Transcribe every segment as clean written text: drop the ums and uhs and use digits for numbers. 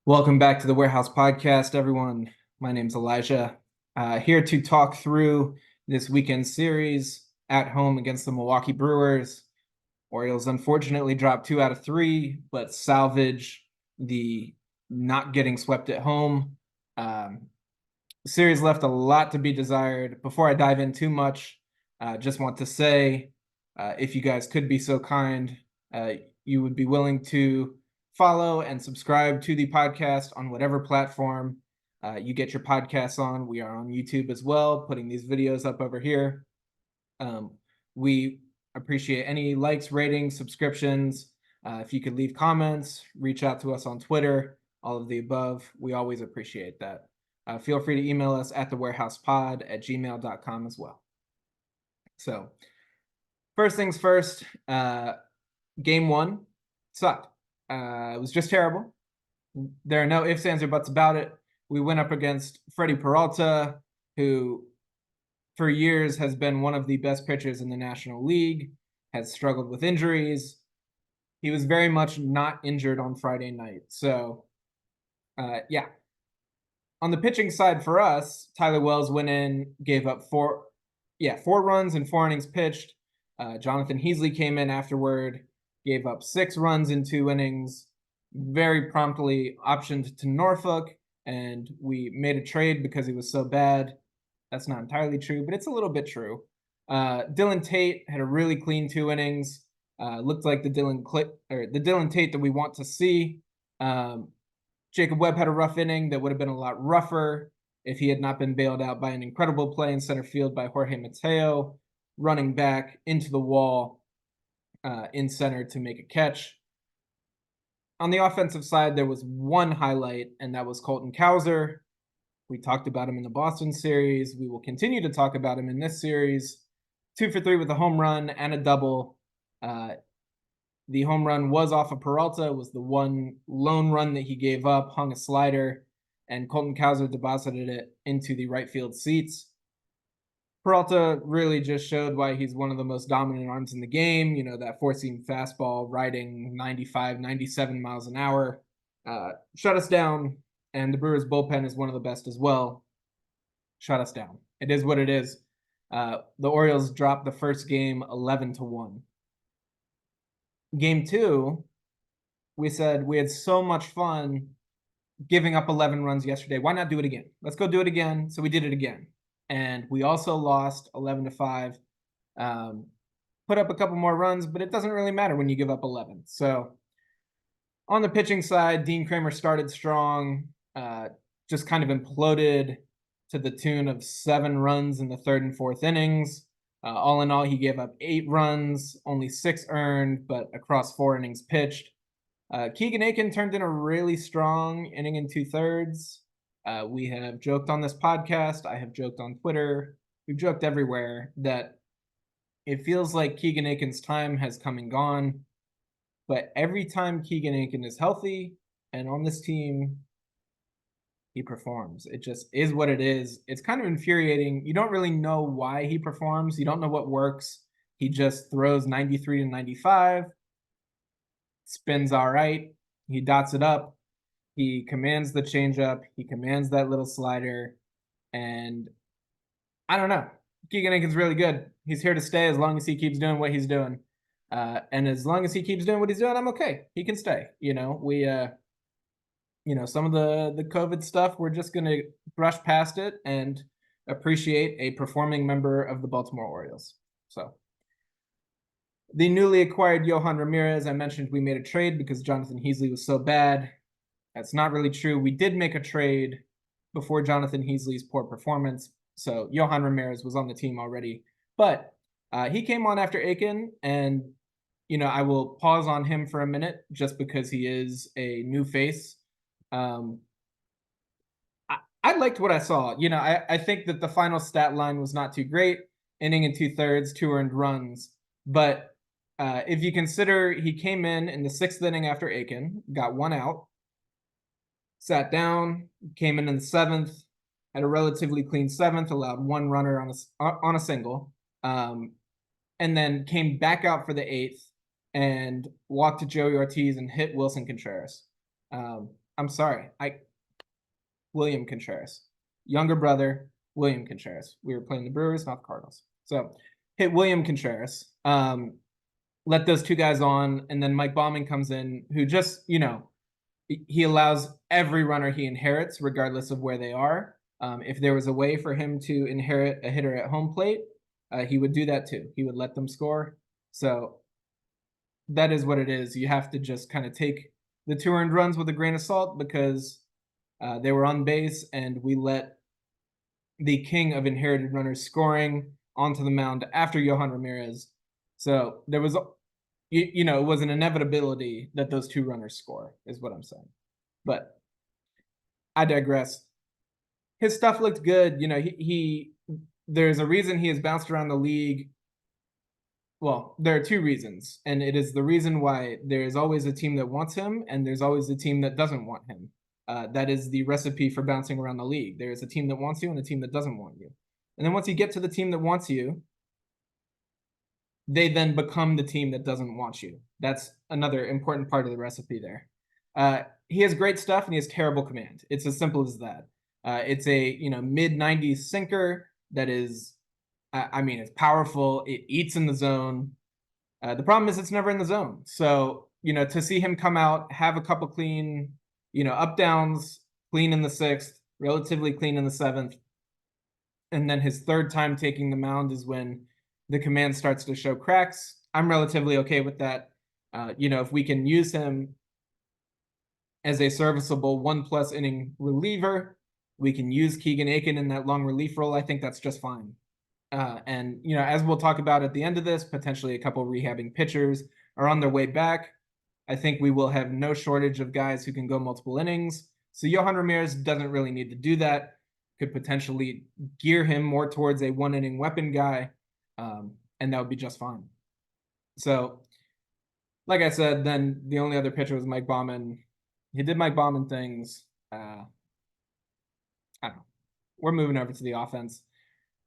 Welcome back to the Warehouse Podcast, everyone. My name's Elijah, here to talk through this weekend series at home against the Milwaukee Brewers. Orioles unfortunately dropped 2 out of 3, but salvage the not getting swept at home. The series left a lot to be desired. Before I dive in too much, just want to say, if you guys could be so kind, you would be willing to follow and subscribe to the podcast on whatever platform you get your podcasts on. We are on YouTube as well, putting these videos up over here. We appreciate any likes, ratings, subscriptions. If you could leave comments, reach out to us on Twitter, all of the above. We always appreciate that. Feel free to email us at thewarehousepod@gmail.com as well. So, first things first, game one sucked. It was just terrible. There are no ifs, ands, or buts about it. We went up against Freddie Peralta, who for years has been one of the best pitchers in the National League, has struggled with injuries. He was very much not injured on Friday night. So, yeah. On the pitching side for us, Tyler Wells went in, gave up four runs in 4 innings pitched. Jonathan Heasley came in afterward, gave up 6 runs in 2 innings, very promptly optioned to Norfolk, and we made a trade because he was so bad. That's not entirely true, but it's a little bit true. Dylan Tate had a really clean 2 innings. Looked like the Dylan Tate that we want to see. Jacob Webb had a rough inning that would have been a lot rougher if he had not been bailed out by an incredible play in center field by Jorge Mateo, running back into the wall in center to make a catch. On the offensive side, there was one highlight, and that was Colton Cowser. We talked about him in the Boston series. We will continue to talk about him in this series. 2 for 3 with a home run and a double. The home run was off of Peralta, was the one lone run that he gave up, hung a slider, and Colton Cowser deposited it into the right field seats. Peralta really just showed why he's one of the most dominant arms in the game. You know, that 4-seam fastball riding 95, 97 miles an hour. Shut us down, and the Brewers bullpen is one of the best as well. Shut us down. It is what it is. The Orioles dropped the first game 11-1. Game 2, we said we had so much fun giving up 11 runs yesterday. Why not do it again? Let's go do it again. So we did it again. And we also lost 11-5. Put up a couple more runs, but it doesn't really matter when you give up 11. So on the pitching side, Dean Kramer started strong, just kind of imploded to the tune of 7 runs in the 3rd and 4th innings. All in all, he gave up 8 runs, only 6 earned, but across 4 innings pitched. Keegan Aiken turned in a really strong inning and 2/3. We have joked on this podcast. I have joked on Twitter. We've joked everywhere that it feels like Keegan Aiken's time has come and gone. But every time Keegan Aiken is healthy and on this team, he performs. It just is what it is. It's kind of infuriating. You don't really know why he performs. You don't know what works. He just throws 93 to 95, spins all right. He dots it up. He commands the changeup. He commands that little slider. And I don't know. Keegan Aiken's really good. He's here to stay as long as he keeps doing what he's doing. And as long as he keeps doing what he's doing, I'm okay. He can stay. You know, some of the COVID stuff, we're just going to brush past it and appreciate a performing member of the Baltimore Orioles. So the newly acquired Yohan Ramirez, I mentioned we made a trade because Jonathan Heasley was so bad. That's not really true. We did make a trade before Jonathan Heasley's poor performance. So Yohan Ramirez was on the team already. But he came on after Aiken, and, I will pause on him for a minute just because he is a new face. I liked what I saw. I think that the final stat line was not too great. Inning and 2/3, 2 earned runs. But if you consider he came in the 6th inning after Aiken, got 1 out, sat down, came in the 7th, had a relatively clean 7th, allowed 1 runner on a single, and then came back out for the 8th and walked to Joey Ortiz and hit Wilson Contreras. I'm sorry. William Contreras. Younger brother, William Contreras. We were playing the Brewers, not the Cardinals. So hit William Contreras. Let those two guys on, and then Mike Baumann comes in, who just, he allows every runner he inherits, regardless of where they are. If there was a way for him to inherit a hitter at home plate, he would do that too. He would let them score. So that is what it is. You have to just kind of take the 2 earned runs with a grain of salt, because they were on base, and we let the king of inherited runners scoring onto the mound after Yohan Ramirez. So there was, it was an inevitability that those 2 runners score, is what I'm saying. But I digress. His stuff looked good. There's a reason he has bounced around the league. Well, there are 2 reasons, and it is the reason why there is always a team that wants him, and there's always a team that doesn't want him. That is the recipe for bouncing around the league. There is a team that wants you and a team that doesn't want you. And then once you get to the team that wants you, they then become the team that doesn't want you. That's another important part of the recipe there. He has great stuff, and he has terrible command. It's as simple as that. It's a mid-90s sinker that is, it's powerful. It eats in the zone. The problem is it's never in the zone. So to see him come out, have a couple clean, up downs, clean in the 6th, relatively clean in the 7th, and then his 3rd time taking the mound is when the command starts to show cracks. I'm relatively okay with that. If we can use him as a serviceable 1+ inning reliever, we can use Keegan Aiken in that long relief role. I think that's just fine. And as we'll talk about at the end of this, potentially a couple rehabbing pitchers are on their way back. I think we will have no shortage of guys who can go multiple innings. So Yohan Ramirez doesn't really need to do that. Could potentially gear him more towards a 1-inning weapon guy, and that would be just fine. So, like I said, then the only other pitcher was Mike Baumann. He did Mike Baumann things. I don't know. We're moving over to the offense.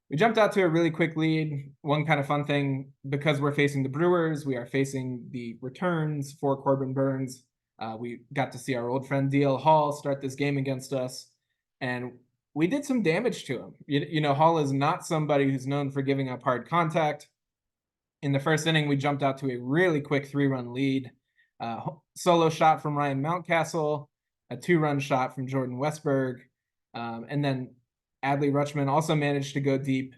We jumped out to a really quick lead. One kind of fun thing, because we're facing the Brewers, we are facing the returns for Corbin Burns. We got to see our old friend D.L. Hall start this game against us, and we did some damage to him. Hall is not somebody who's known for giving up hard contact. In the 1st inning, we jumped out to a really quick 3-run lead. Solo shot from Ryan Mountcastle, a 2-run shot from Jordan Westberg, and then Adley Rutschman also managed to go deep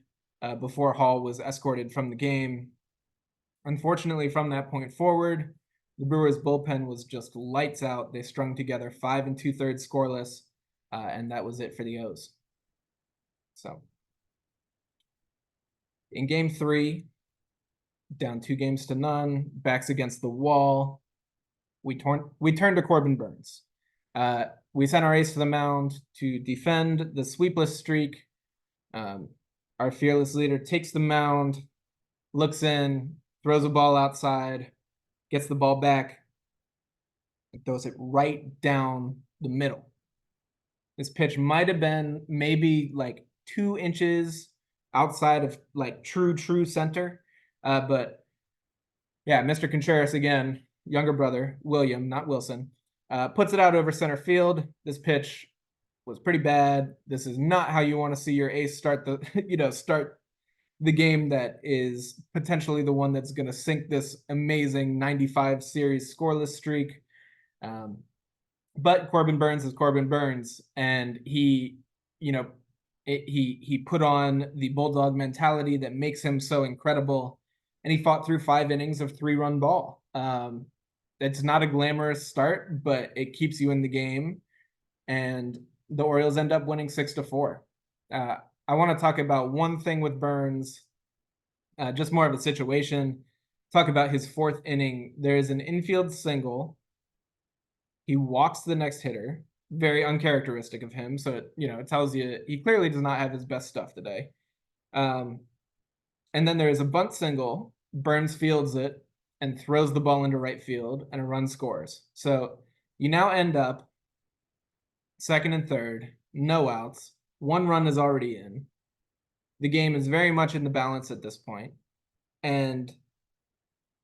before Hall was escorted from the game. Unfortunately, from that point forward, the Brewers bullpen was just lights out. They strung together 5 2/3 scoreless, and that was it for the O's. So in game 3, down 2-0, backs against the wall, we turned to Corbin Burns. We sent our ace to the mound to defend the sweepless streak. Our fearless leader takes the mound, looks in, throws a ball outside, gets the ball back, and throws it right down the middle. This pitch might have been maybe like 2 inches outside of like true center. But yeah, Mr. Contreras again, younger brother, William, not Wilson, puts it out over center field. This pitch was pretty bad. This is not how you want to see your ace start the game that is potentially the one that's going to sink this amazing 95 series scoreless streak. But Corbin Burns is Corbin Burns, and he put on the bulldog mentality that makes him so incredible, and he fought through 5 innings of 3-run ball. It's not a glamorous start, but it keeps you in the game, and the Orioles end up winning 6-4. I want to talk about one thing with Burns, just more of a situation. Talk about his 4th inning. There is an infield single. He walks the next hitter, very uncharacteristic of him. So, it tells you he clearly does not have his best stuff today. And then there is a bunt single. Burns fields it and throws the ball into right field, and a run scores. So you now end up 2nd and 3rd, no outs. 1 run is already in. The game is very much in the balance at this point. And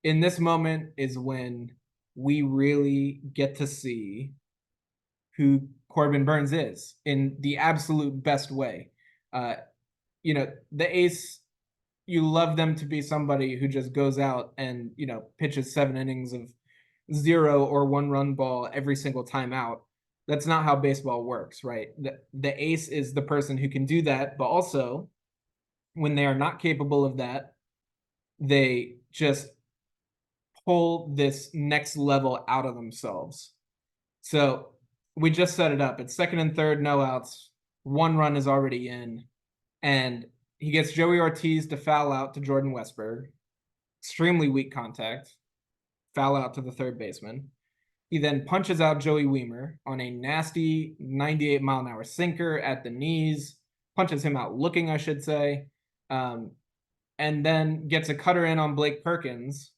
in this moment is when we really get to see who Corbin Burnes is in the absolute best way. The ace, you love them to be somebody who just goes out and, pitches 7 innings of 0 or 1 run ball every single time out. That's not how baseball works, right? The ace is the person who can do that, but also when they are not capable of that, they just pull this next level out of themselves. So we just set it up. It's second and third, no outs. 1 run is already in. And he gets Joey Ortiz to foul out to Jordan Westberg. Extremely weak contact. Foul out to the third baseman. He then punches out Joey Wiemer on a nasty 98-mile-an-hour sinker at the knees. Punches him out looking, I should say. And then gets a cutter in on Blake Perkins.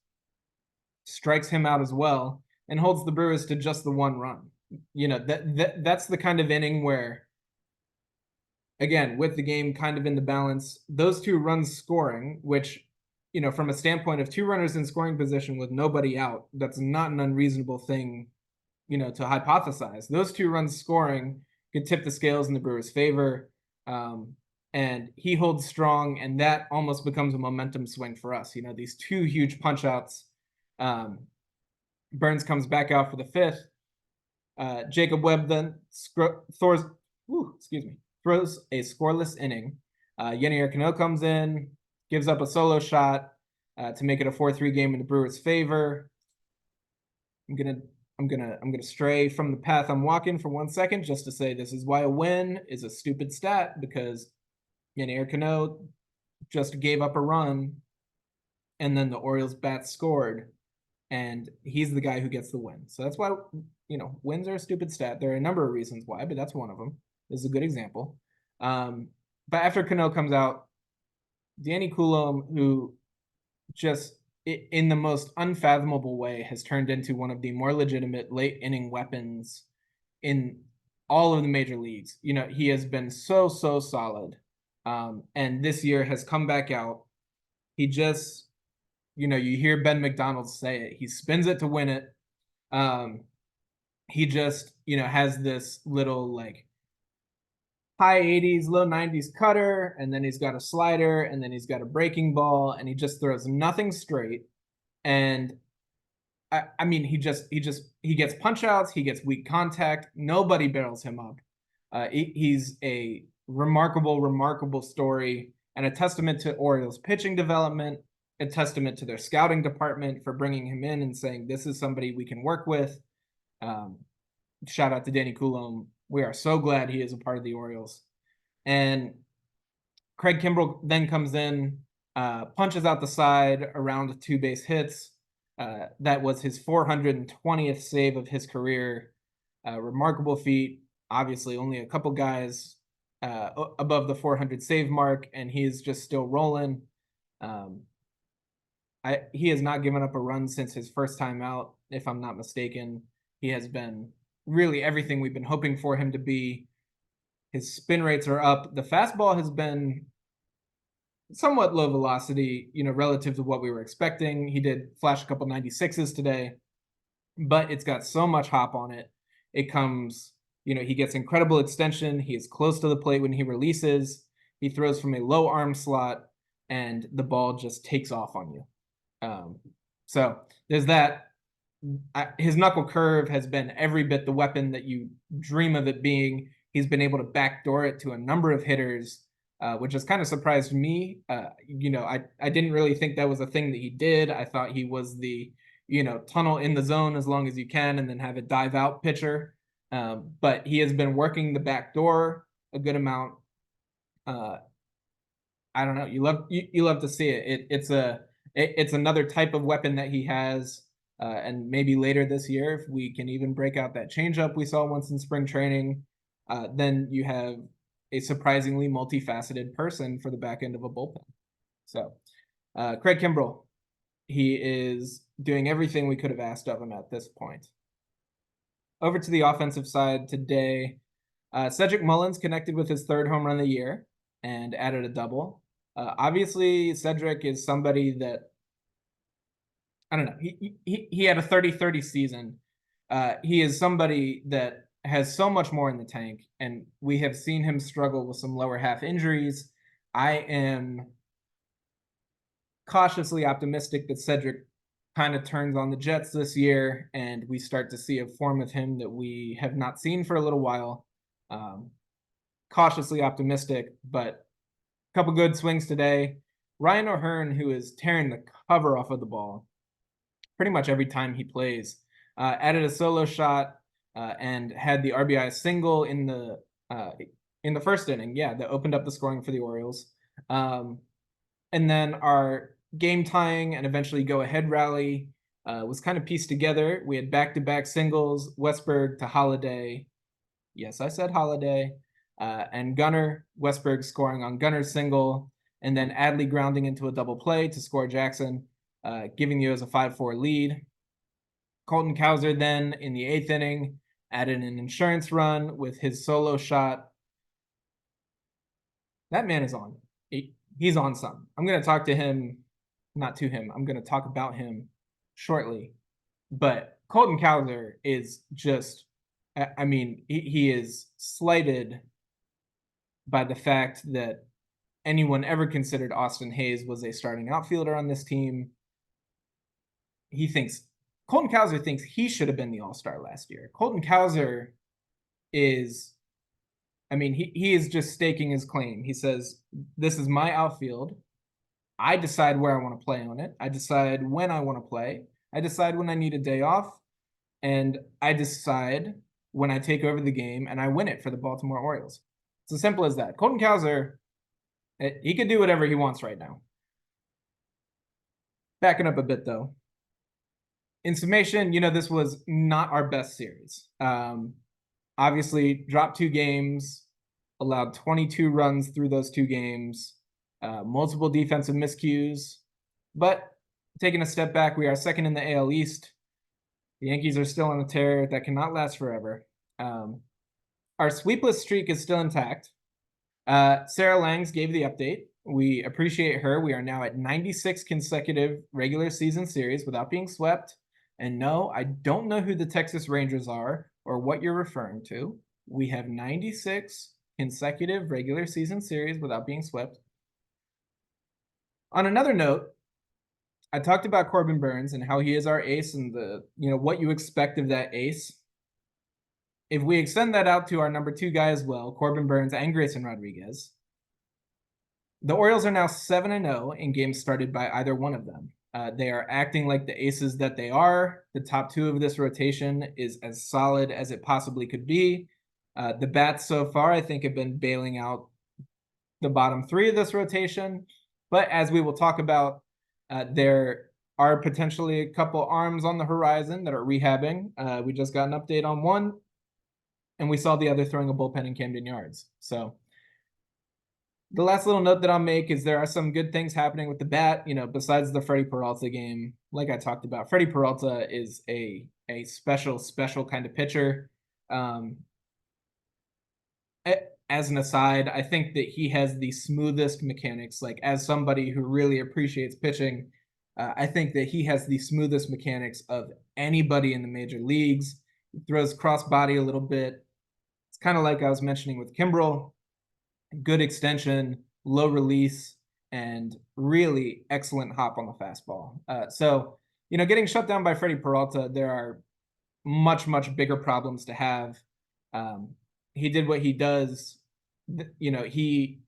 Strikes him out as well. And holds the Brewers to just the 1 run. That's the kind of inning where, again, with the game kind of in the balance, those 2 runs scoring, which, from a standpoint of 2 runners in scoring position with nobody out, that's not an unreasonable thing, to hypothesize. Those 2 runs scoring could tip the scales in the Brewers' favor. And he holds strong, and that almost becomes a momentum swing for us. These 2 huge punch outs. Burnes comes back out for the 5th. Jacob Webb then throws a scoreless inning. Yennier Cano comes in, gives up a solo shot to make it a 4-3 game in the Brewers' favor. I'm gonna stray from the path I'm walking for 1 second just to say this is why a win is a stupid stat, because Yennier Cano just gave up a run, and then the Orioles bats scored, and he's the guy who gets the win. So that's why, wins are a stupid stat. There are a number of reasons why, but that's one of them. This is a good example. But after Cano comes out, Danny Coulombe, who just in the most unfathomable way has turned into one of the more legitimate late inning weapons in all of the major leagues. He has been so solid. And this year has come back out. He just, you hear Ben McDonald say it. He spins it to win it. He just, has this little high 80s, low 90s cutter, and then he's got a slider, and then he's got a breaking ball, and he just throws nothing straight. And I mean, he gets punch outs, he gets weak contact. Nobody barrels him up. He's a remarkable story, and a testament to Orioles pitching development, a testament to their scouting department for bringing him in and saying, this is somebody we can work with. Shout out to Danny Coulombe. We are so glad he is a part of the Orioles. And Craig Kimbrell then comes in, punches out the side around 2 base hits. That was his 420th save of his career. Remarkable feat. Obviously, only a couple guys above the 400 save mark, and he's just still rolling. He has not given up a run since his first time out, if I'm not mistaken. He has been really everything we've been hoping for him to be. His spin rates are up. The fastball has been somewhat low velocity, relative to what we were expecting. He did flash a couple 96s today, but it's got so much hop on it. It comes, he gets incredible extension. He is close to the plate when he releases. He throws from a low arm slot, and the ball just takes off on you. So there's that. His knuckle curve has been every bit the weapon that you dream of it being. He's been able to backdoor it to a number of hitters, which has kind of surprised me. I didn't really think that was a thing that he did. I thought he was the, tunnel in the zone as long as you can and then have it dive out pitcher. But he has been working the backdoor a good amount. I don't know. You love to see it. It's another type of weapon that he has. And maybe later this year, if we can even break out that changeup we saw once in spring training, then you have a surprisingly multifaceted person for the back end of a bullpen. So Craig Kimbrell, he is doing everything we could have asked of him at this point. Over to the offensive side today, Cedric Mullins connected with his 3rd home run of the year and added a double. Obviously, Cedric is somebody that, I don't know, he had a 30-30 season. He is somebody that has so much more in the tank, and we have seen him struggle with some lower half injuries. I am cautiously optimistic that Cedric kind of turns on the Jets this year, and we start to see a form of him that we have not seen for a little while. Um, Cautiously optimistic, but a couple good swings today. Ryan O'Hearn, who is tearing the cover off of the ball pretty much every time he plays, added a solo shot and had the RBI single uh, in the first inning. Yeah, that opened up the scoring for the Orioles. And then our game tying and eventually go ahead rally was kind of pieced together. We had back-to-back singles, Westberg to Holiday. Yes, I said Holiday. And Gunnar, Westberg scoring on Gunnar's single, and then Adley grounding into a double play to score Jackson, giving you as a 5-4 lead. Colton Cowser then in the 8th inning added an insurance run with his solo shot. That man is on. He's on something. I'm going to talk to him, not to him. I'm going to talk about him shortly. But Colton Cowser is just, I mean, he is slighted by the fact that anyone ever considered Austin Hayes was a starting outfielder on this team. Colton Cowser thinks he should have been the All-Star last year. Colton Cowser is, I mean, he is just staking his claim. He says, this is my outfield. I decide where I want to play on it. I decide when I want to play. I decide when I need a day off. And I decide when I take over the game and I win it for the Baltimore Orioles. It's as simple as that. Colton Cowser, he could do whatever he wants right now. Backing up a bit, though. In summation, this was not our best series. Obviously, dropped 2 games, allowed 22 runs through those 2 games, multiple defensive miscues. But taking a step back, we are second in the AL East. The Yankees are still on a tear that cannot last forever. Our sweepless streak is still intact. Sarah Langs gave the update. We appreciate her. We are now at 96 consecutive regular season series without being swept. And no, I don't know who the Texas Rangers are or what you're referring to. We have 96 consecutive regular season series without being swept. On another note, I talked about Corbin Burnes and how he is our ace and what you expect of that ace. If we extend that out to our number 2 guy as well, Corbin Burnes and Grayson Rodriguez, the Orioles are now 7-0 in games started by either one of them. They are acting like the aces that they are. The top 2 of this rotation is as solid as it possibly could be. The bats so far, I think, have been bailing out the bottom 3 of this rotation. But as we will talk about, there are potentially a couple arms on the horizon that are rehabbing. We just got an update on one, and we saw the other throwing a bullpen in Camden Yards. So the last little note that I'll make is there are some good things happening with the bat, besides the Freddie Peralta game. Like I talked about, Freddie Peralta is a special kind of pitcher. As an aside, I think that he has the smoothest mechanics. Like, as somebody who really appreciates pitching, I think that he has the smoothest mechanics of anybody in the major leagues. He throws cross body a little bit. It's kind of like I was mentioning with Kimbrel. Good extension, low release, and really excellent hop on the fastball. So, getting shut down by Freddie Peralta, there are much, much bigger problems to have. He did what he does. He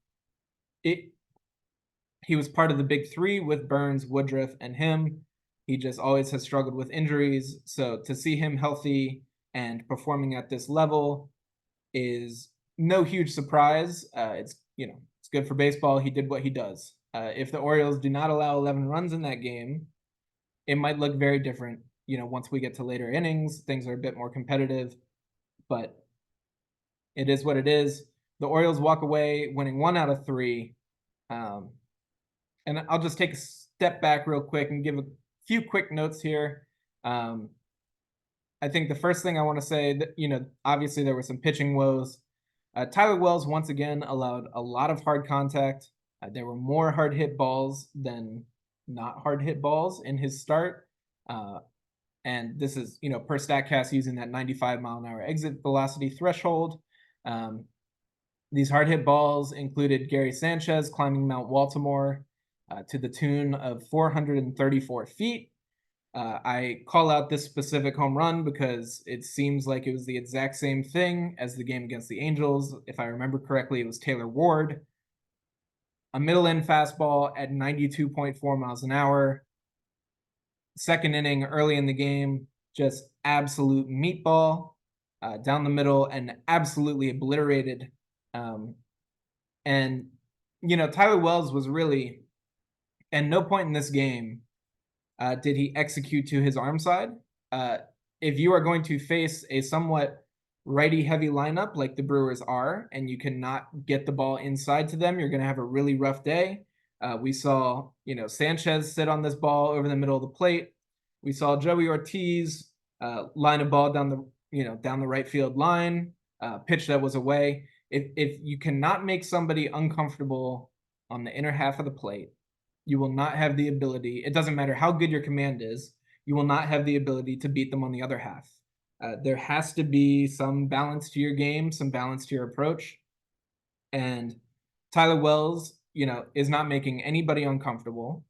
was part of the big 3 with Burnes, Woodruff, and him. He just always has struggled with injuries. So to see him healthy and performing at this level is no huge surprise. It's good for baseball. He did what he does. If the Orioles do not allow 11 runs in that game, it might look very different. Once we get to later innings, things are a bit more competitive, but it is what it is. The Orioles walk away winning 1 out of 3. And I'll just take a step back real quick and give a few quick notes here. I think the first thing I want to say that, obviously there were some pitching woes. Tyler Wells once again allowed a lot of hard contact. There were more hard hit balls than not hard hit balls in his start. And this is, per StatCast using that 95-mile-an-hour exit velocity threshold. These hard hit balls included Gary Sanchez climbing Mount Baltimore to the tune of 434 feet. I call out this specific home run because it seems like it was the exact same thing as the game against the Angels. If I remember correctly, it was Taylor Ward. A middle end fastball at 92.4 miles an hour. Second inning, early in the game, just absolute meatball down the middle and absolutely obliterated. And, Tyler Wells was really, at no point in this game did he execute to his arm side. If you are going to face a somewhat righty-heavy lineup like the Brewers are, and you cannot get the ball inside to them, you're going to have a really rough day. We saw, Sanchez sit on this ball over the middle of the plate. We saw Joey Ortiz line a ball down the right field line, pitch that was away. If you cannot make somebody uncomfortable on the inner half of the plate, you will not have the ability. It doesn't matter how good your command is. You will not have the ability to beat them on the other half. There has to be some balance to your game, some balance to your approach. And Tyler Wells, is not making anybody uncomfortable.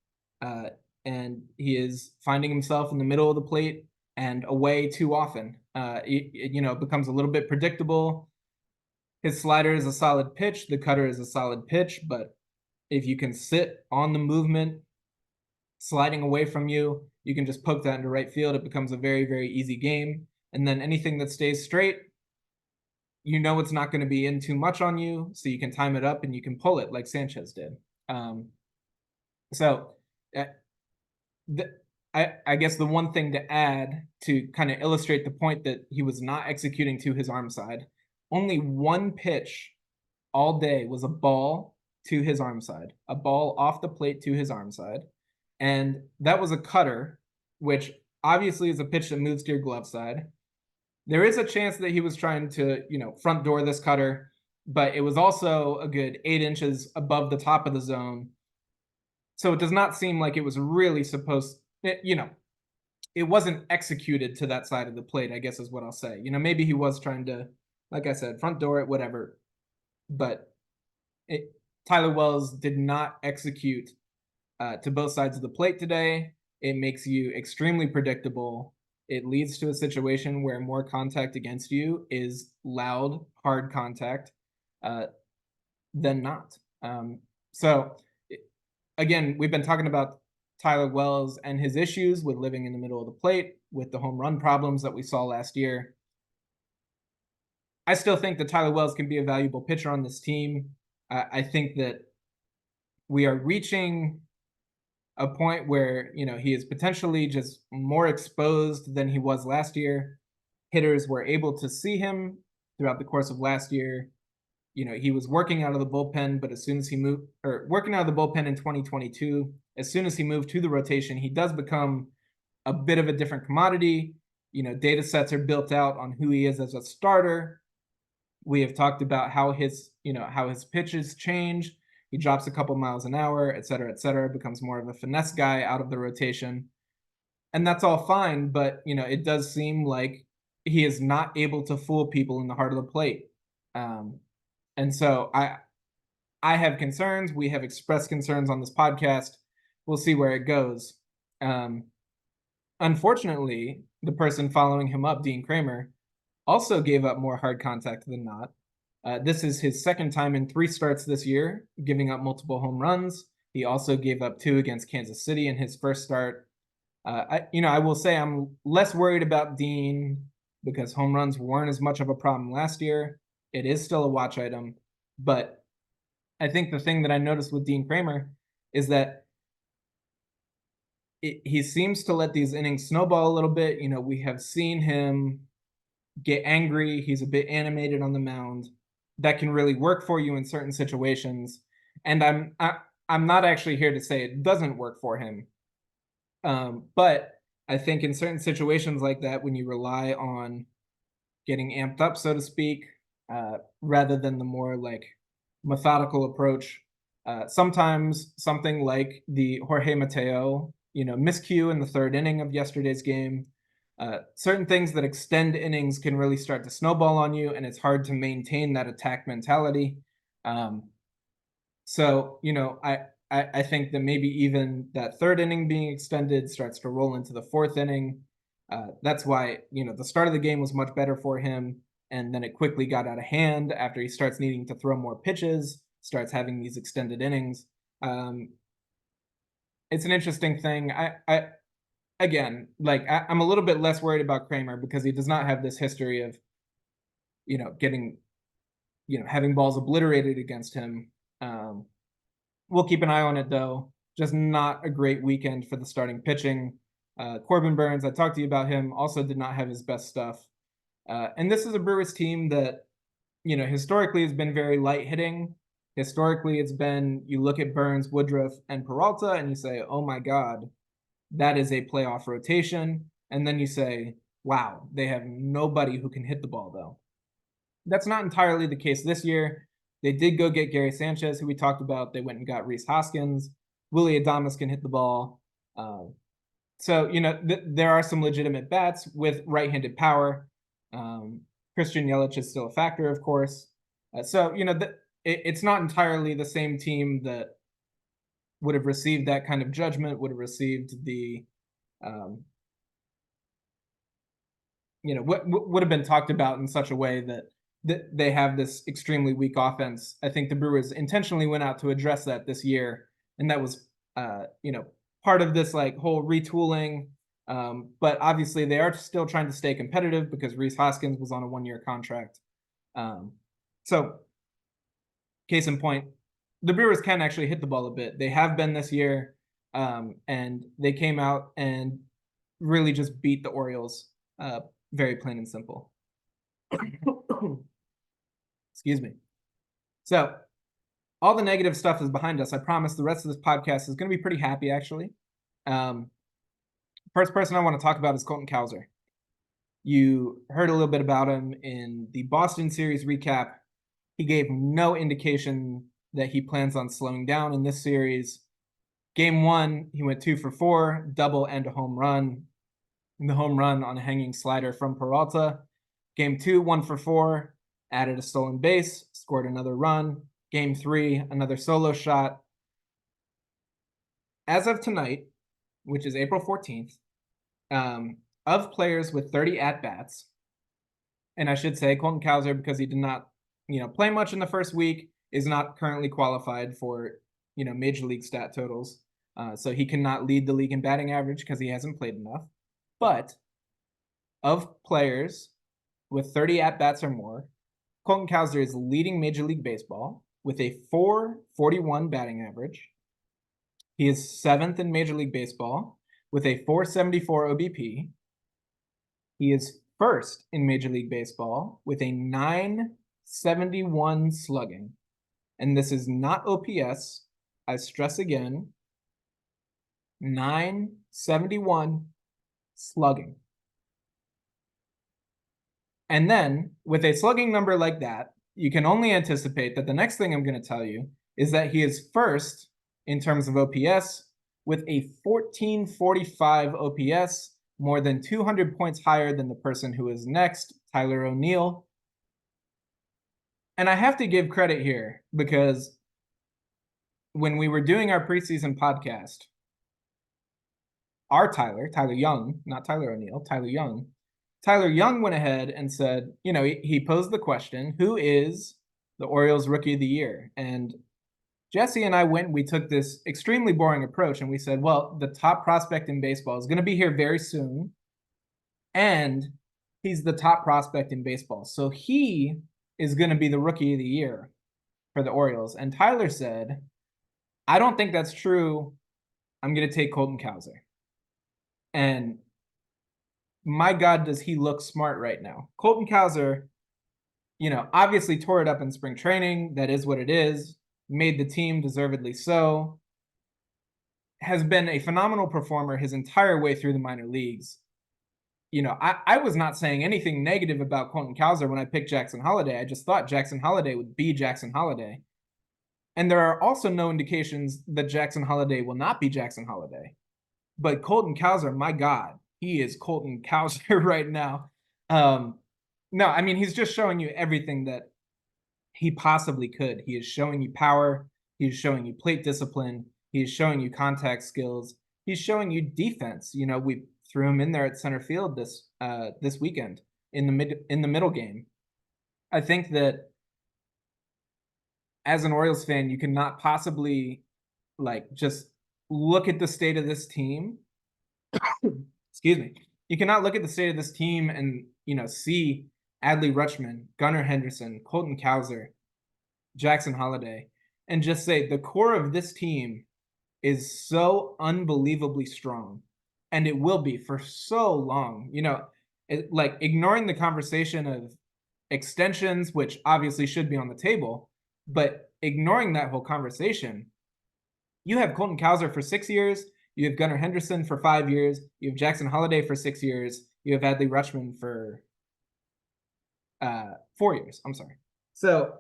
And he is finding himself in the middle of the plate and away too often. It becomes a little bit predictable. His slider is a solid pitch. The cutter is a solid pitch. But if you can sit on the movement, sliding away from you, you can just poke that into right field. It becomes a very, very easy game. And then anything that stays straight, it's not going to be in too much on you, so you can time it up and you can pull it like Sanchez did. I guess the one thing to add to kind of illustrate the point that he was not executing to his arm side, only one pitch all day was a ball to his arm side, a ball off the plate to his arm side. And that was a cutter, which obviously is a pitch that moves to your glove side. There is a chance that he was trying to, front door this cutter, but it was also a good 8 inches above the top of the zone. So it does not seem like it was really it wasn't executed to that side of the plate, I guess is what I'll say. Maybe he was trying to, like I said, front door it, whatever. But Tyler Wells did not execute to both sides of the plate today. It makes you extremely predictable. It leads to a situation where more contact against you is loud, hard contact than not. So, again, we've been talking about Tyler Wells and his issues with living in the middle of the plate, with the home run problems that we saw last year. I still think that Tyler Wells can be a valuable pitcher on this team. I think that we are reaching a point where, he is potentially just more exposed than he was last year. Hitters were able to see him throughout the course of last year. He was working out of the bullpen, but as soon as he moved, or working out of the bullpen in 2022, as soon as he moved to the rotation, he does become a bit of a different commodity. Data sets are built out on who he is as a starter. We have talked about how his pitches change. He drops a couple miles an hour, et cetera, becomes more of a finesse guy out of the rotation. And that's all fine, but, it does seem like he is not able to fool people in the heart of the plate. And so I have concerns. We have expressed concerns on this podcast. We'll see where it goes. Unfortunately, the person following him up, Dean Kramer, also gave up more hard contact than not. This is his second time in 3 starts this year, giving up multiple home runs. He also gave up 2 against Kansas City in his first start. I will say I'm less worried about Dean because home runs weren't as much of a problem last year. It is still a watch item, but I think the thing that I noticed with Dean Kramer is that he seems to let these innings snowball a little bit. We have seen him get angry. He's a bit animated on the mound. That can really work for you in certain situations. And I'm not actually here to say it doesn't work for him. But I think in certain situations like that, when you rely on getting amped up, so to speak, rather than the more like methodical approach, sometimes something like the Jorge Mateo, miscue in the 3rd inning of yesterday's game Certain things that extend innings can really start to snowball on you, and it's hard to maintain that attack mentality. So, I think that maybe even that third inning being extended starts to roll into the fourth inning. That's why, the start of the game was much better for him. And then it quickly got out of hand after he starts needing to throw more pitches, starts having these extended innings. It's an interesting thing. Again, I'm a little bit less worried about Kramer because he does not have this history of, getting, having balls obliterated against him. We'll keep an eye on it, though. Just not a great weekend for the starting pitching. Corbin Burns, I talked to you about him, also did not have his best stuff. And this is a Brewers team that, historically has been very light hitting. Historically, it's been, you look at Burns, Woodruff, and Peralta, and you say, oh my God, that is a playoff rotation. And then you say, wow, they have nobody who can hit the ball, though. That's not entirely the case this year. They did go get Gary Sanchez, who we talked about. They went and got Rhys Hoskins. Willie Adames can hit the ball. So, there are some legitimate bats with right-handed power. Christian Yelich is still a factor, of course. So, it's not entirely the same team that would have received that kind of judgment, would have received the, what would have been talked about in such a way that they have this extremely weak offense. I think the Brewers intentionally went out to address that this year, and that was, part of this whole retooling. But obviously, they are still trying to stay competitive because Rhys Hoskins was on a 1-year contract. So, case in point, the Brewers can actually hit the ball a bit. They have been this year, and they came out and really just beat the Orioles, very plain and simple. Excuse me. So, all the negative stuff is behind us. I promise the rest of this podcast is going to be pretty happy, actually. First person I want to talk about is Colton Cowser. You heard a little bit about him in the Boston series recap. He gave no indication that he plans on slowing down in this series. Game 1, he went 2 for 4, double and a home run. And the home run on a hanging slider from Peralta. Game 2, 1 for 4, added a stolen base, scored another run. Game 3, another solo shot. As of tonight, which is April 14th, of players with 30 at-bats, and I should say Colton Cowser, because he did not, play much in the first week, is not currently qualified for, major league stat totals. So he cannot lead the league in batting average because he hasn't played enough. But of players with 30 at-bats or more, Colton Cowser is leading Major League Baseball with a .441 batting average. He is 7th in Major League Baseball with a .474 OBP. He is 1st in Major League Baseball with a .971 slugging. And this is not OPS. I stress again, .971 slugging. And then, with a slugging number like that, you can only anticipate that the next thing I'm going to tell you is that he is 1st in terms of OPS with a .1445 OPS, more than 200 points higher than the person who is next, Tyler O'Neill. And I have to give credit here because when we were doing our preseason podcast, our Tyler Young, not Tyler O'Neill, Tyler Young went ahead and said, he posed the question, who is the Orioles Rookie of the Year? And Jesse and I we took this extremely boring approach, and we said, well, the top prospect in baseball is going to be here very soon, and he's the top prospect in baseball. So he is going to be the Rookie of the Year for the Orioles. And Tyler said, I don't think that's true. I'm going to take Colton Cowser. And my God, does he look smart right now. Colton Cowser, obviously tore it up in spring training. That is what it is. Made the team, deservedly so. Has been a phenomenal performer his entire way through the minor leagues. I was not saying anything negative about Colton Cowser when I picked Jackson Holliday. I just thought Jackson Holliday would be Jackson Holliday. And there are also no indications that Jackson Holliday will not be Jackson Holliday. But Colton Cowser, my God, he is Colton Cowser right now. No, I mean, he's just showing you everything that he possibly could. He is showing you power. He is showing you plate discipline. He is showing you contact skills. He's showing you defense. You know, we threw him in there at center field this weekend in the middle game. I think that as an Orioles fan, you cannot possibly like just look at the state of this team. Excuse me. You cannot look at the state of this team and see Adley Rutschman, Gunnar Henderson, Colton Cowser, Jackson Holliday, and just say the core of this team is so unbelievably strong, and it will be for so long. Like ignoring the conversation of extensions, which obviously should be on the table, but ignoring that whole conversation, you have Colton Cowser for 6 years, you have Gunnar Henderson for 5 years, you have Jackson Holliday for 6 years, you have Adley Rutschman for 4 years. I'm sorry. So,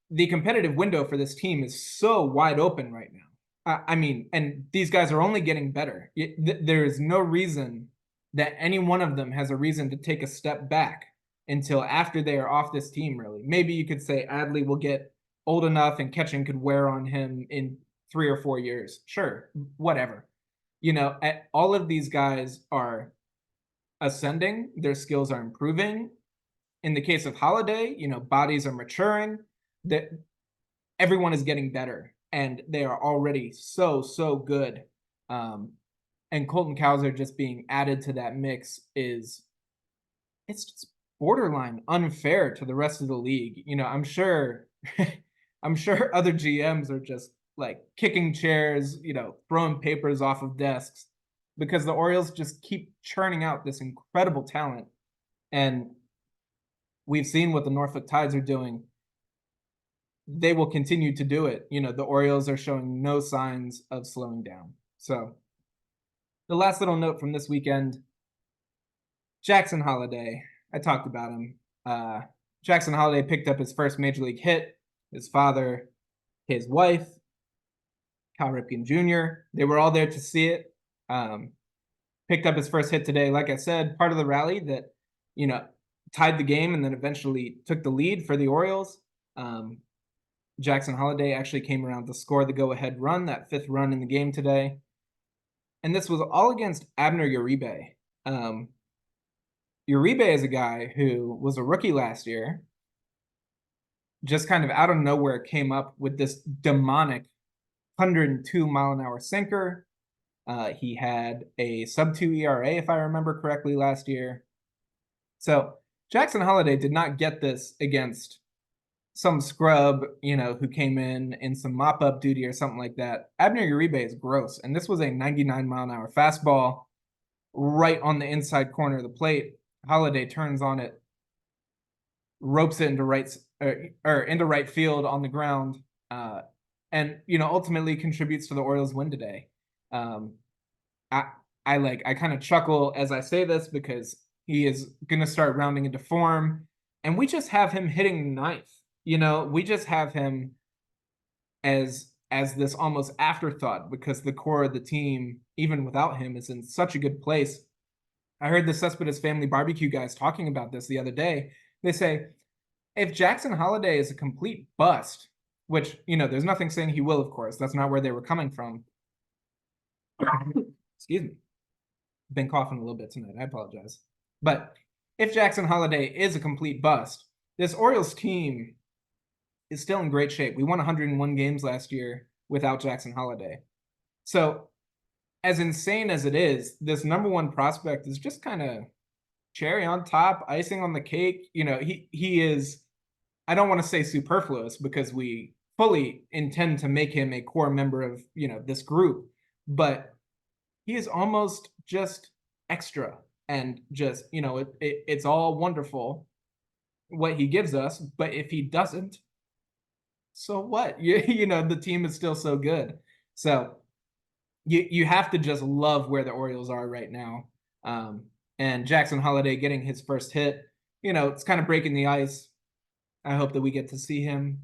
the competitive window for this team is so wide open right now. I mean, and these guys are only getting better. There is no reason that any one of them has a reason to take a step back until after they are off this team, really. Maybe you could say Adley will get old enough and catching could wear on him in 3 or 4 years. Sure, whatever. All of these guys are ascending. Their skills are improving. In the case of Holliday, bodies are maturing. That everyone is getting better, and they are already so good. And Colton Cowser just being added to that mix it's just borderline unfair to the rest of the league. I'm sure I'm sure other GMs are just like kicking chairs, throwing papers off of desks because the Orioles just keep churning out this incredible talent. And we've seen what the Norfolk Tides are doing. They will continue to do it. The Orioles are showing no signs of slowing down. So the last little note from this weekend, Jackson Holliday. I talked about him. Jackson Holliday picked up his first major league hit. His father, his wife, Cal Ripken Jr., they were all there to see it. Picked up his first hit today. Like I said, part of the rally that, tied the game and then eventually took the lead for the Orioles. Jackson Holliday actually came around to score the go-ahead run, that 5th run in the game today. And this was all against Abner Uribe. Uribe is a guy who was a rookie last year, just kind of out of nowhere came up with this demonic 102-mile-an-hour sinker. He had a sub-2 ERA, if I remember correctly, last year. So Jackson Holliday did not get this against some scrub, who came in some mop-up duty or something like that. Abner Uribe is gross, and this was a 99-mile-an-hour fastball right on the inside corner of the plate. Holliday turns on it, ropes it into right field on the ground, and ultimately contributes to the Orioles' win today. I kind of chuckle as I say this because he is going to start rounding into form, and we just have him hitting ninth. We just have him as this almost afterthought because the core of the team, even without him, is in such a good place. I heard the Cespedes Family Barbecue guys talking about this the other day. They say, if Jackson Holliday is a complete bust, which, there's nothing saying he will, of course. That's not where they were coming from. Excuse me. Been coughing a little bit tonight. I apologize. But if Jackson Holliday is a complete bust, this Orioles team is still in great shape. We won 101 games last year without Jackson Holliday. So as insane as it is, this number one prospect is just kind of cherry on top, icing on the cake. He is, I don't want to say superfluous because we fully intend to make him a core member of, this group, but he is almost just extra and just, it's all wonderful what he gives us, but if he doesn't, so what? The team is still so good. So you have to just love where the Orioles are right now. And Jackson Holliday getting his first hit, it's kind of breaking the ice. I hope that we get to see him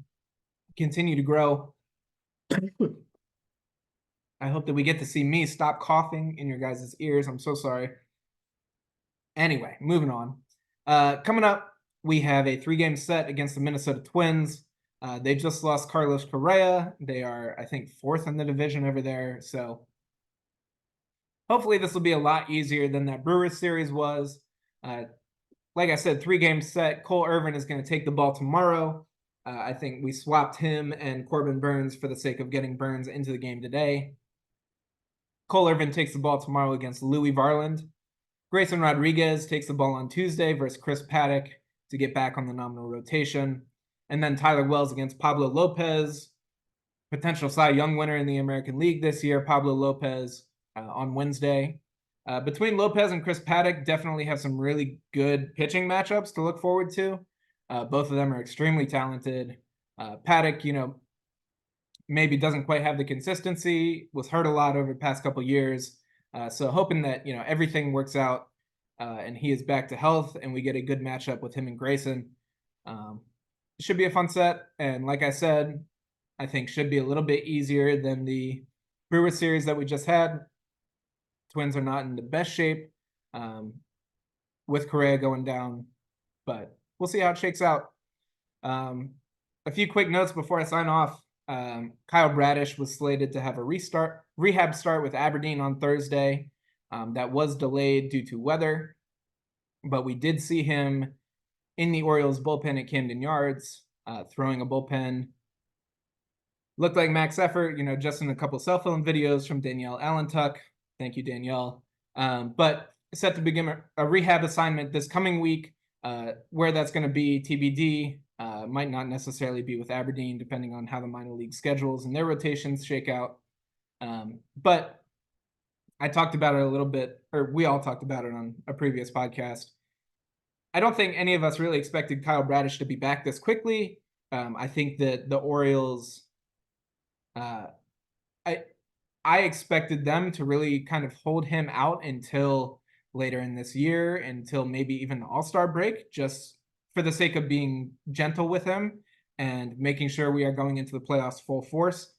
continue to grow. I hope that we get to see me stop coughing in your guys' ears. I'm so sorry. Anyway, moving on. Coming up, we have a 3-game set against the Minnesota Twins. They just lost Carlos Correa. They are, I think, 4th in the division over there. So hopefully this will be a lot easier than that Brewers series was. Like I said, 3-game set. Cole Irvin is going to take the ball tomorrow. I think we swapped him and Corbin Burns for the sake of getting Burns into the game today. Cole Irvin takes the ball tomorrow against Louis Varland. Grayson Rodriguez takes the ball on Tuesday versus Chris Paddock to get back on the nominal rotation. And then Tyler Wells against Pablo Lopez, potential Cy Young winner in the American League this year, Pablo Lopez on Wednesday. Between Lopez and Chris Paddock, definitely have some really good pitching matchups to look forward to. Both of them are extremely talented. Paddock, maybe doesn't quite have the consistency, was hurt a lot over the past couple years. So hoping that, everything works out and he is back to health and we get a good matchup with him and Grayson. It should be a fun set. And like I said, I think should be a little bit easier than the Brewers series that we just had. Twins are not in the best shape with Correa going down, but we'll see how it shakes out. A few quick notes before I sign off. Kyle Bradish was slated to have a rehab start with Aberdeen on Thursday. That was delayed due to weather, but we did see him in the Orioles bullpen at Camden Yards, throwing a bullpen. Looked like max effort, just in a couple cell phone videos from Danielle Allentuck. Thank you, Danielle. But set to begin a rehab assignment this coming week. Where that's going to be TBD. Might not necessarily be with Aberdeen, depending on how the minor league schedules and their rotations shake out. But I talked about it a little bit, or we all talked about it on a previous podcast. I don't think any of us really expected Kyle Bradish to be back this quickly. I think that the Orioles, I expected them to really kind of hold him out until later in this year, until maybe even the All-Star break, just for the sake of being gentle with him and making sure we are going into the playoffs full force.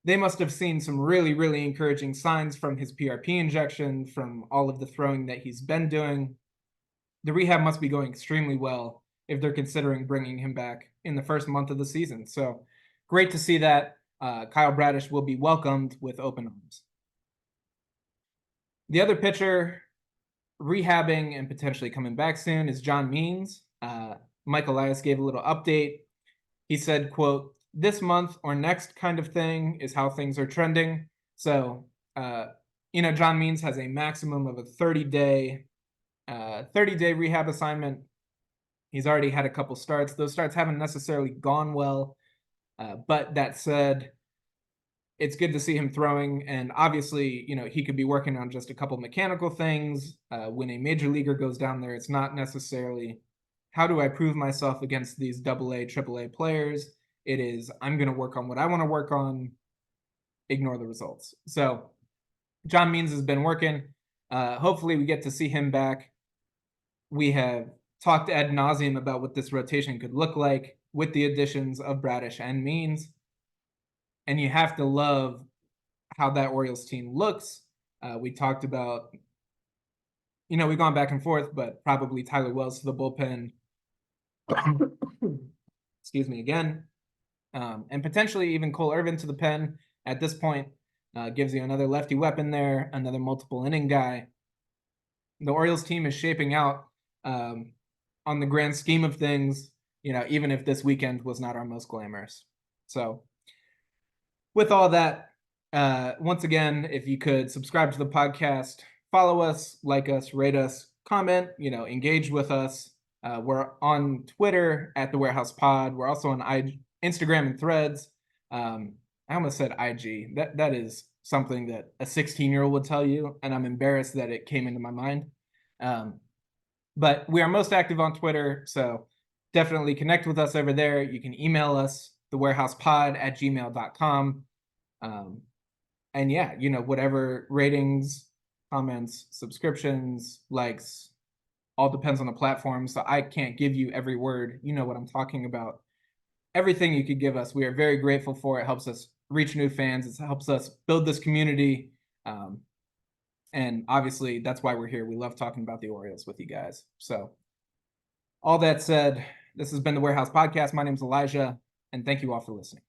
They must have seen some really, really encouraging signs from his PRP injection, from all of the throwing that he's been doing. The rehab must be going extremely well if they're considering bringing him back in the first month of the season. So great to see that. Kyle Bradish will be welcomed with open arms. The other pitcher rehabbing and potentially coming back soon is John Means. Mike Elias gave a little update. He said, quote, "This month or next kind of thing is how things are trending." So, John Means has a maximum of a 30-day rehab assignment. He's already had a couple starts. Those starts haven't necessarily gone well. But that said, it's good to see him throwing. And obviously, he could be working on just a couple mechanical things. When a major leaguer goes down there, it's not necessarily, how do I prove myself against these AA, AAA players? It is, I'm going to work on what I want to work on, ignore the results. So John Means has been working. Hopefully we get to see him back. We have talked ad nauseum about what this rotation could look like with the additions of Bradish and Means. And you have to love how that Orioles team looks. We talked about, we've gone back and forth, but probably Tyler Wells to the bullpen. Excuse me again. And potentially even Cole Irvin to the pen at this point. Gives you another lefty weapon there, another multiple inning guy. The Orioles team is shaping out on the grand scheme of things, even if this weekend was not our most glamorous. So with all that, once again, if you could subscribe to the podcast, follow us, like us, rate us, comment, engage with us. We're on Twitter at The Warehouse Pod. We're also on Instagram and Threads. I almost said IG. That is something that a 16-year-old would tell you, and I'm embarrassed that it came into my mind. But we are most active on Twitter, so definitely connect with us over there. You can email us, thewarehousepod@gmail.com. And yeah, whatever ratings, comments, subscriptions, likes, all depends on the platform. So I can't give you every word. You know what I'm talking about. Everything you could give us, we are very grateful for. It helps us reach new fans. It helps us build this community. And obviously, that's why we're here. We love talking about the Orioles with you guys. So, all that said, this has been the Warehouse Podcast. My name is Elijah, and thank you all for listening.